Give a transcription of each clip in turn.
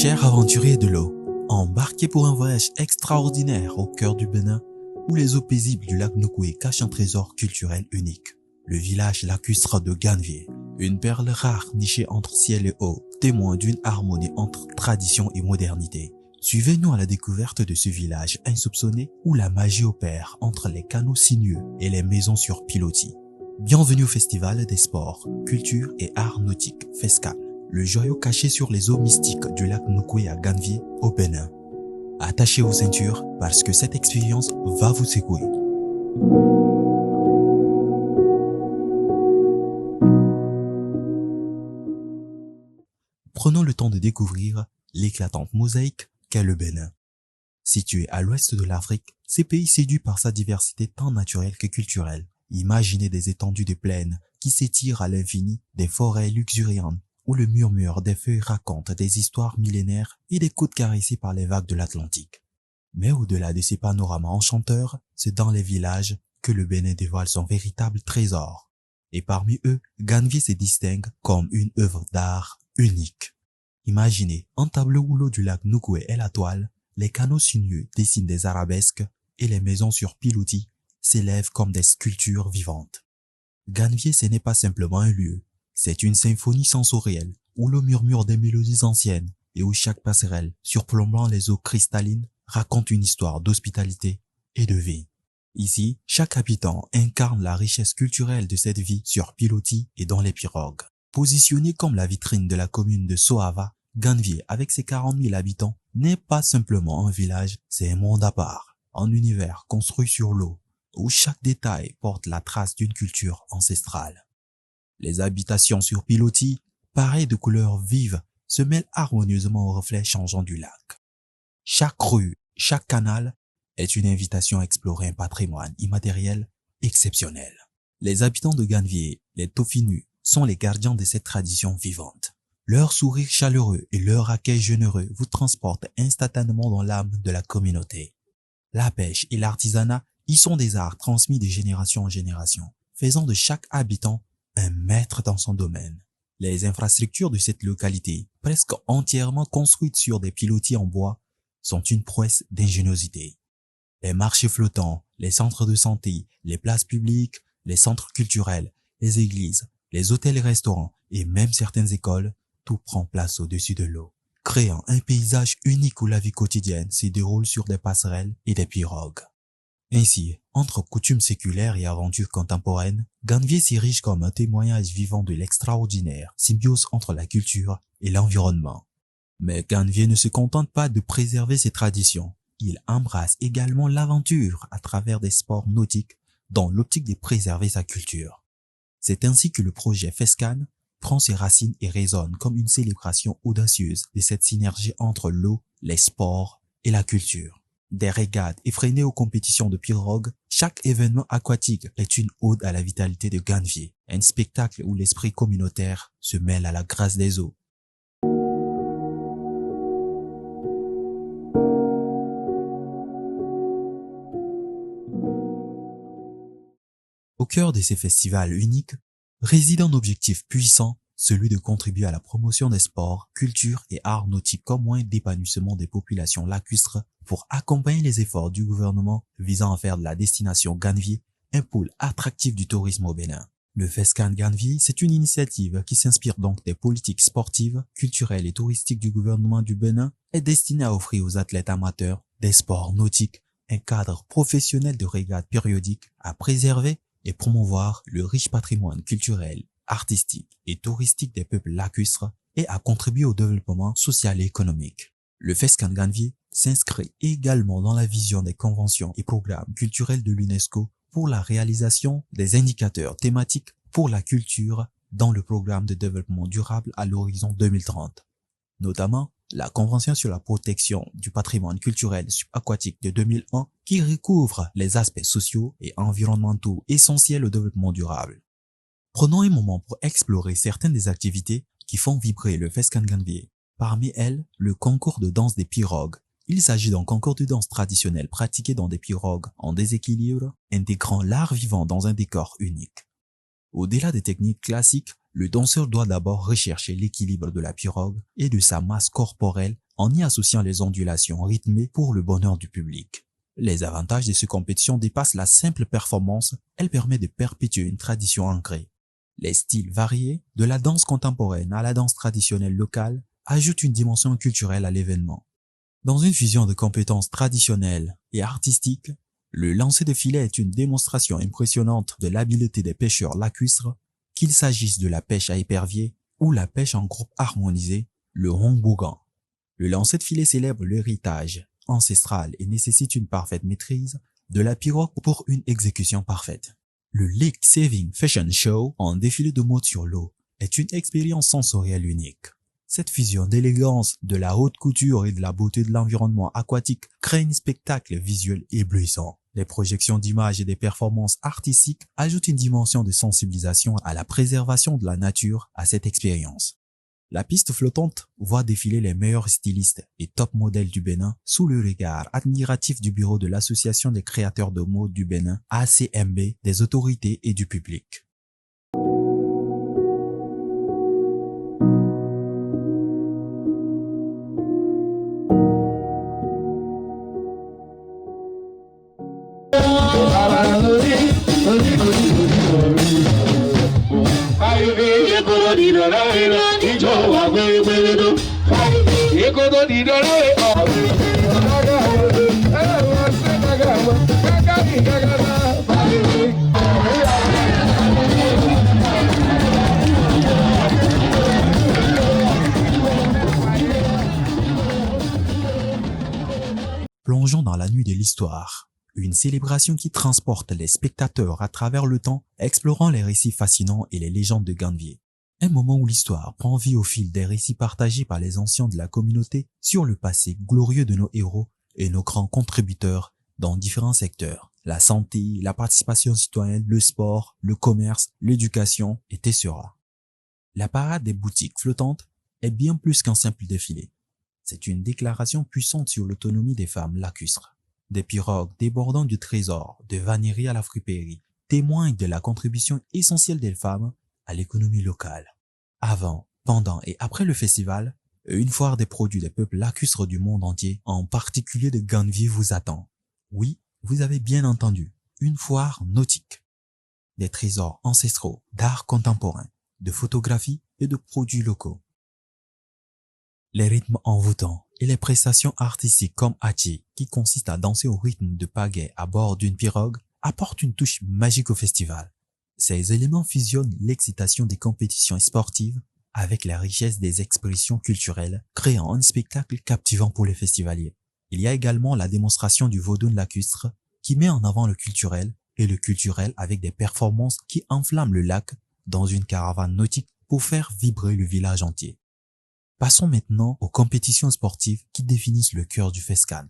Chers aventuriers de l'eau, embarquez pour un voyage extraordinaire au cœur du Bénin, où les eaux paisibles du lac Nokoué cachent un trésor culturel unique. Le village lacustre de Ganvié, une perle rare nichée entre ciel et eau, témoin d'une harmonie entre tradition et modernité. Suivez-nous à la découverte de ce village insoupçonné où la magie opère entre les canaux sinueux et les maisons sur pilotis. Bienvenue au Festival des sports, culture et arts nautiques FESCAN, le joyau caché sur les eaux mystiques du lac Nokoué à Ganvié au Bénin. Attachez vos ceintures parce que cette expérience va vous secouer. Prenons le temps de découvrir l'éclatante mosaïque qu'est le Bénin. Situé à l'ouest de l'Afrique, ce pays séduit par sa diversité tant naturelle que culturelle. Imaginez des étendues de plaines qui s'étirent à l'infini, des forêts luxuriantes où le murmure des feuilles raconte des histoires millénaires et des côtes caressées par les vagues de l'Atlantique. Mais au-delà de ces panoramas enchanteurs, c'est dans les villages que le Bénin dévoile son véritable trésor. Et parmi eux, Ganvié se distingue comme une œuvre d'art unique. Imaginez, un tableau où l'eau du lac Nokoué est la toile, les canaux sinueux dessinent des arabesques et les maisons sur pilotis s'élèvent comme des sculptures vivantes. Ganvié, ce n'est pas simplement un lieu, c'est une symphonie sensorielle où l'eau murmure des mélodies anciennes et où chaque passerelle, surplombant les eaux cristallines, raconte une histoire d'hospitalité et de vie. Ici, chaque habitant incarne la richesse culturelle de cette vie sur pilotis et dans les pirogues. Positionné comme la vitrine de la commune de Soava, Ganvié, avec ses 40 000 habitants, n'est pas simplement un village, c'est un monde à part, un univers construit sur l'eau, où chaque détail porte la trace d'une culture ancestrale. Les habitations sur pilotis, pareilles de couleurs vives, se mêlent harmonieusement aux reflets changeants du lac. Chaque rue, chaque canal est une invitation à explorer un patrimoine immatériel exceptionnel. Les habitants de Ganvié, les Tofinus, sont les gardiens de cette tradition vivante. Leur sourire chaleureux et leur accueil généreux vous transportent instantanément dans l'âme de la communauté. La pêche et l'artisanat y sont des arts transmis de génération en génération, faisant de chaque habitant un maître dans son domaine. Les infrastructures de cette localité, presque entièrement construites sur des pilotis en bois, sont une prouesse d'ingéniosité. Les marchés flottants, les centres de santé, les places publiques, les centres culturels, les églises, les hôtels et restaurants et même certaines écoles, tout prend place au-dessus de l'eau, créant un paysage unique où la vie quotidienne se déroule sur des passerelles et des pirogues. Ainsi, entre coutumes séculaires et aventures contemporaines, Ganvié s'érige comme un témoignage vivant de l'extraordinaire symbiose entre la culture et l'environnement. Mais Ganvié ne se contente pas de préserver ses traditions. Il embrasse également l'aventure à travers des sports nautiques dans l'optique de préserver sa culture. C'est ainsi que le projet FESCAN prend ses racines et résonne comme une célébration audacieuse de cette synergie entre l'eau, les sports et la culture. Des régates effrénées aux compétitions de pirogues, chaque événement aquatique est une ode à la vitalité de Ganvié, un spectacle où l'esprit communautaire se mêle à la grâce des eaux. Au cœur de ces festivals uniques, réside un objectif puissant, celui de contribuer à la promotion des sports, culture et arts nautiques comme moyen d'épanouissement des populations lacustres pour accompagner les efforts du gouvernement visant à faire de la destination Ganvié un pôle attractif du tourisme au Bénin. Le FESCAN Ganvié, c'est une initiative qui s'inspire donc des politiques sportives, culturelles et touristiques du gouvernement du Bénin et destinée à offrir aux athlètes amateurs des sports nautiques un cadre professionnel de régates périodiques à préserver et promouvoir le riche patrimoine culturel, artistique et touristique des peuples lacustres et à contribuer au développement social et économique. Le FESCAN Ganvié s'inscrit également dans la vision des conventions et programmes culturels de l'UNESCO pour la réalisation des indicateurs thématiques pour la culture dans le programme de développement durable à l'horizon 2030, notamment la Convention sur la protection du patrimoine culturel subaquatique de 2001 qui recouvre les aspects sociaux et environnementaux essentiels au développement durable. Prenons un moment pour explorer certaines des activités qui font vibrer le FESCAN Ganvié. Parmi elles, le concours de danse des pirogues. Il s'agit d'un concours de danse traditionnel pratiqué dans des pirogues en déséquilibre, intégrant l'art vivant dans un décor unique. Au-delà des techniques classiques, le danseur doit d'abord rechercher l'équilibre de la pirogue et de sa masse corporelle en y associant les ondulations rythmées pour le bonheur du public. Les avantages de ces compétitions dépassent la simple performance, elle permet de perpétuer une tradition ancrée. Les styles variés, de la danse contemporaine à la danse traditionnelle locale, ajoutent une dimension culturelle à l'événement. Dans une fusion de compétences traditionnelles et artistiques, le lancer de filet est une démonstration impressionnante de l'habileté des pêcheurs lacustres, qu'il s'agisse de la pêche à épervier ou la pêche en groupe harmonisé, le rongbogan. Le lancer de filet célèbre l'héritage ancestral et nécessite une parfaite maîtrise de la pirogue pour une exécution parfaite. Le Lake Saving Fashion Show, en défilé de mode sur l'eau, est une expérience sensorielle unique. Cette fusion d'élégance, de la haute couture et de la beauté de l'environnement aquatique crée un spectacle visuel éblouissant. Les projections d'images et des performances artistiques ajoutent une dimension de sensibilisation à la préservation de la nature à cette expérience. La piste flottante voit défiler les meilleurs stylistes et top modèles du Bénin sous le regard admiratif du bureau de l'Association des créateurs de mode du Bénin, ACMB, des autorités et du public. Plongeons dans la nuit de l'histoire, une célébration qui transporte les spectateurs à travers le temps, explorant les récits fascinants et les légendes de Ganvié. Un moment où l'histoire prend vie au fil des récits partagés par les anciens de la communauté sur le passé glorieux de nos héros et nos grands contributeurs dans différents secteurs. La santé, la participation citoyenne, le sport, le commerce, l'éducation, etc. La parade des boutiques flottantes est bien plus qu'un simple défilé. C'est une déclaration puissante sur l'autonomie des femmes lacustres. Des pirogues débordant du trésor, de vannerie à la friperie, témoignent de la contribution essentielle des femmes à l'économie locale. Avant, pendant et après le festival, une foire des produits des peuples lacustres du monde entier, en particulier de Ganvié, vous attend. Oui, vous avez bien entendu, une foire nautique. Des trésors ancestraux, d'art contemporain, de photographie et de produits locaux. Les rythmes envoûtants et les prestations artistiques comme Hachi, qui consiste à danser au rythme de pagaie à bord d'une pirogue, apportent une touche magique au festival. Ces éléments fusionnent l'excitation des compétitions sportives avec la richesse des expressions culturelles, créant un spectacle captivant pour les festivaliers. Il y a également la démonstration du vaudou lacustre qui met en avant le culturel et le culturel avec des performances qui enflamment le lac dans une caravane nautique pour faire vibrer le village entier. Passons maintenant aux compétitions sportives qui définissent le cœur du FESCAN.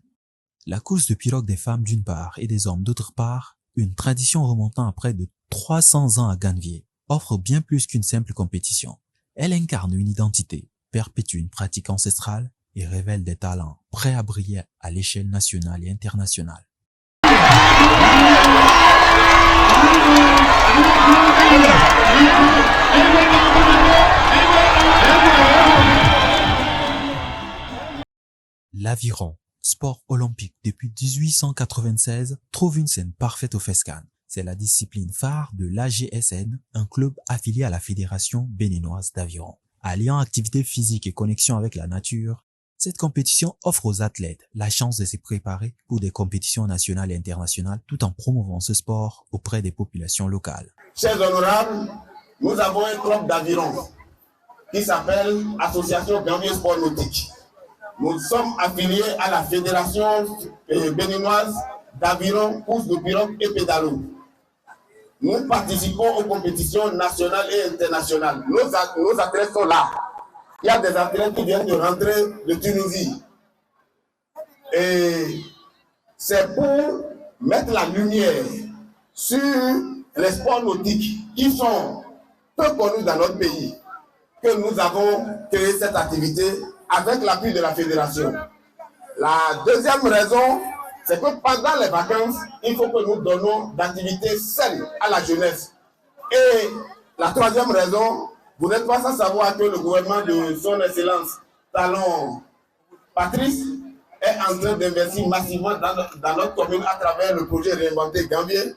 La course de pirogue des femmes d'une part et des hommes d'autre part, une tradition remontant à près de 300 ans à Ganvié, offre bien plus qu'une simple compétition. Elle incarne une identité, perpétue une pratique ancestrale et révèle des talents prêts à briller à l'échelle nationale et internationale. L'aviron, sport olympique depuis 1896, trouve une scène parfaite au FESCAN. C'est la discipline phare de l'AGSN, un club affilié à la Fédération béninoise d'aviron. Alliant activité physique et connexion avec la nature, cette compétition offre aux athlètes la chance de se préparer pour des compétitions nationales et internationales tout en promouvant ce sport auprès des populations locales. Chers honorables, nous avons un club d'aviron qui s'appelle Association Ganvié Sport Nautique. Nous sommes affiliés à la Fédération béninoise d'aviron, course de pirogue et pédalo. Nous participons aux compétitions nationales et internationales. Nos athlètes sont là. Il y a des athlètes qui viennent de rentrer de Tunisie. Et c'est pour mettre la lumière sur les sports nautiques qui sont peu connus dans notre pays que nous avons créé cette activité avec l'appui de la fédération. La deuxième raison, c'est que pendant les vacances, il faut que nous donnons d'activités saines à la jeunesse. Et la troisième raison, vous n'êtes pas sans savoir que le gouvernement de son Excellence Talon Patrice est en train d'investir massivement dans notre commune à travers le projet Réinventer Gambier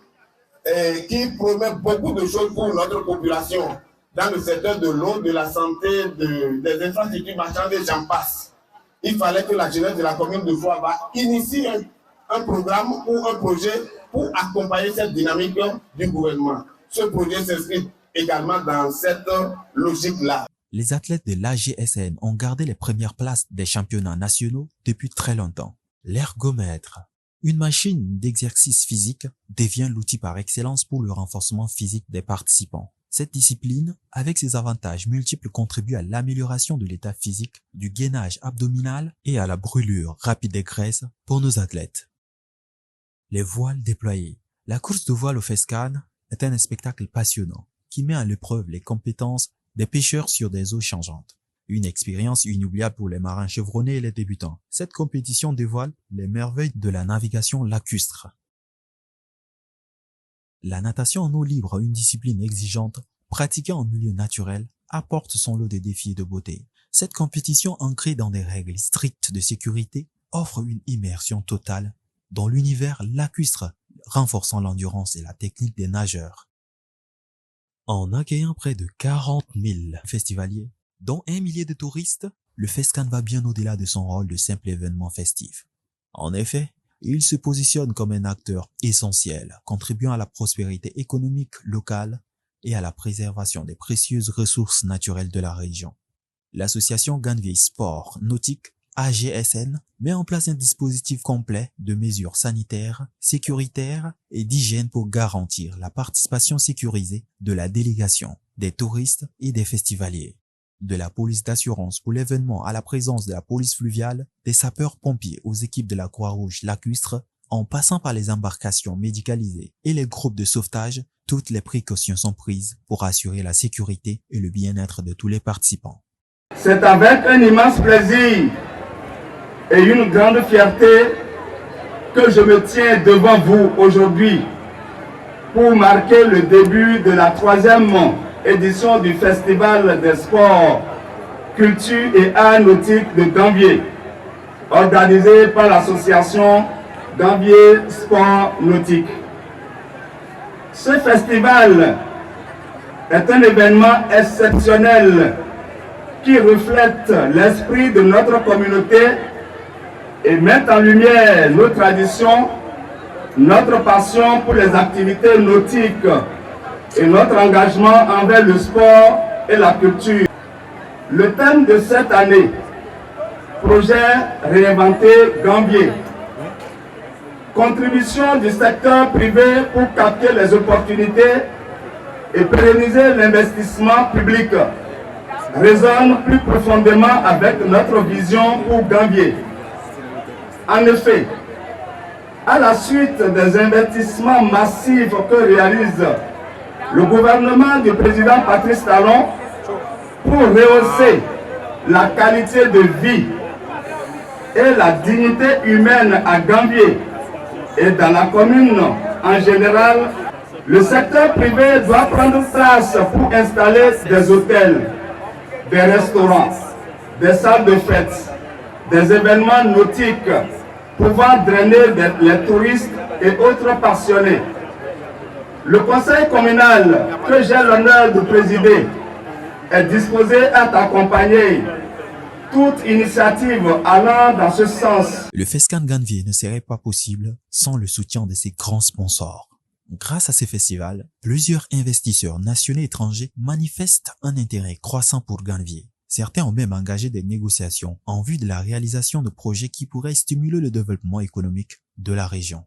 qui promet beaucoup de choses pour notre population dans le secteur de l'eau, de la santé, des infrastructures marchandes et j'en passe. Il fallait que la jeunesse de la commune de Fouaba initie un programme ou un projet pour accompagner cette dynamique du gouvernement. Ce projet s'inscrit également dans cette logique-là. Les athlètes de l'AGSN ont gardé les premières places des championnats nationaux depuis très longtemps. L'ergomètre, une machine d'exercice physique, devient l'outil par excellence pour le renforcement physique des participants. Cette discipline, avec ses avantages multiples, contribue à l'amélioration de l'état physique, du gainage abdominal et à la brûlure rapide des graisses pour nos athlètes. Les voiles déployés. La course de voile au Fescan est un spectacle passionnant qui met à l'épreuve les compétences des pêcheurs sur des eaux changeantes. Une expérience inoubliable pour les marins chevronnés et les débutants. Cette compétition dévoile les merveilles de la navigation lacustre. La natation en eau libre, une discipline exigeante, pratiquée en milieu naturel, apporte son lot de défis et de beauté. Cette compétition ancrée dans des règles strictes de sécurité offre une immersion totale dans l'univers lacustre, renforçant l'endurance et la technique des nageurs. En accueillant près de 40 000 festivaliers, dont 1 millier de touristes, le Fescan va bien au-delà de son rôle de simple événement festif. En effet, il se positionne comme un acteur essentiel, contribuant à la prospérité économique locale et à la préservation des précieuses ressources naturelles de la région. L'association Ganvier Sport Nautique AGSN met en place un dispositif complet de mesures sanitaires, sécuritaires et d'hygiène pour garantir la participation sécurisée de la délégation, des touristes et des festivaliers. De la police d'assurance pour l'événement à la présence de la police fluviale, des sapeurs-pompiers aux équipes de la Croix-Rouge lacustre, en passant par les embarcations médicalisées et les groupes de sauvetage, toutes les précautions sont prises pour assurer la sécurité et le bien-être de tous les participants. C'est avec un immense plaisir et une grande fierté que je me tiens devant vous aujourd'hui pour marquer le début de la 3e édition du Festival des sports, culture et arts nautiques de Gambier, organisé par l'association Gambier Sport Nautique. Ce festival est un événement exceptionnel qui reflète l'esprit de notre communauté et met en lumière nos traditions, notre passion pour les activités nautiques et notre engagement envers le sport et la culture. Le thème de cette année, projet Réinventer Gambier. Contribution du secteur privé pour capter les opportunités et pérenniser l'investissement public résonne plus profondément avec notre vision pour Gambier. En effet, à la suite des investissements massifs que réalise le gouvernement du président Patrice Talon pour rehausser la qualité de vie et la dignité humaine à Gambier et dans la commune en général, le secteur privé doit prendre place pour installer des hôtels, des restaurants, des salles de fête, des événements nautiques pouvant drainer les touristes et autres passionnés. Le conseil communal que j'ai l'honneur de présider est disposé à t'accompagner. Toute initiative allant dans ce sens. Le Fescan Ganvier ne serait pas possible sans le soutien de ses grands sponsors. Grâce à ces festivals, plusieurs investisseurs nationaux et étrangers manifestent un intérêt croissant pour Ganvier. Certains ont même engagé des négociations en vue de la réalisation de projets qui pourraient stimuler le développement économique de la région.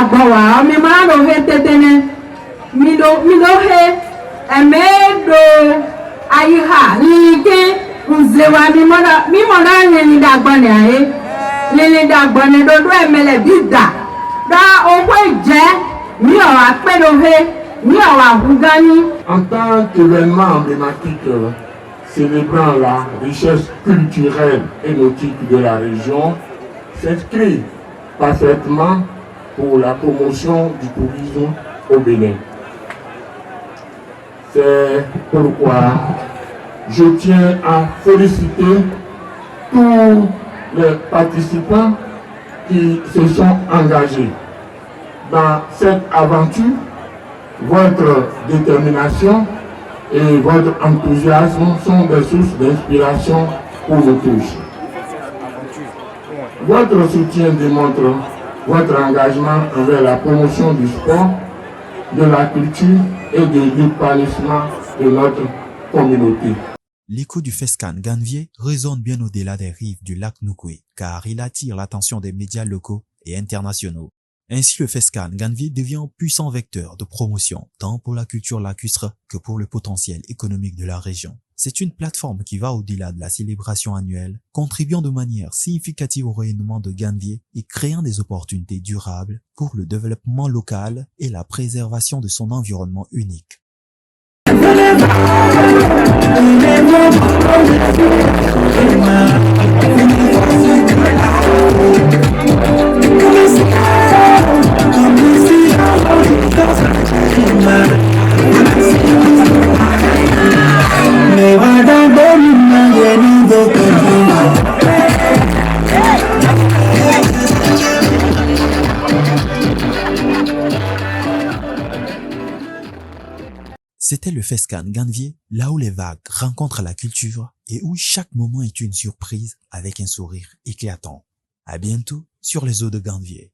agbawa mi ma do he tetene mi do he emedo ayiha lilike nzewa mi moda ni dagbani aye lili dagbani do emele bida da owo je mi o apedo he mi o ahugani. En tant qu'événement emblématique célébrant la richesse culturelle et nautique de la région, s'inscrit parfaitement pour la promotion du tourisme au Bénin. C'est pourquoi je tiens à féliciter tous les participants qui se sont engagés dans cette aventure. Votre détermination et votre enthousiasme sont des sources d'inspiration pour nous tous. Votre soutien démontre votre engagement envers la promotion du sport, de la culture et de l'épanouissement de notre communauté. L'écho du FESCAN Ganvié résonne bien au-delà des rives du lac Nukwe, car il attire l'attention des médias locaux et internationaux. Ainsi, le FESCAN Ganvié devient un puissant vecteur de promotion, tant pour la culture lacustre que pour le potentiel économique de la région. C'est une plateforme qui va au-delà de la célébration annuelle, contribuant de manière significative au rayonnement de Ganvié et créant des opportunités durables pour le développement local et la préservation de son environnement unique. C'était le FESCAN Ganvié, là où les vagues rencontrent la culture et où chaque moment est une surprise avec un sourire éclatant. À bientôt sur les eaux de Ganvié.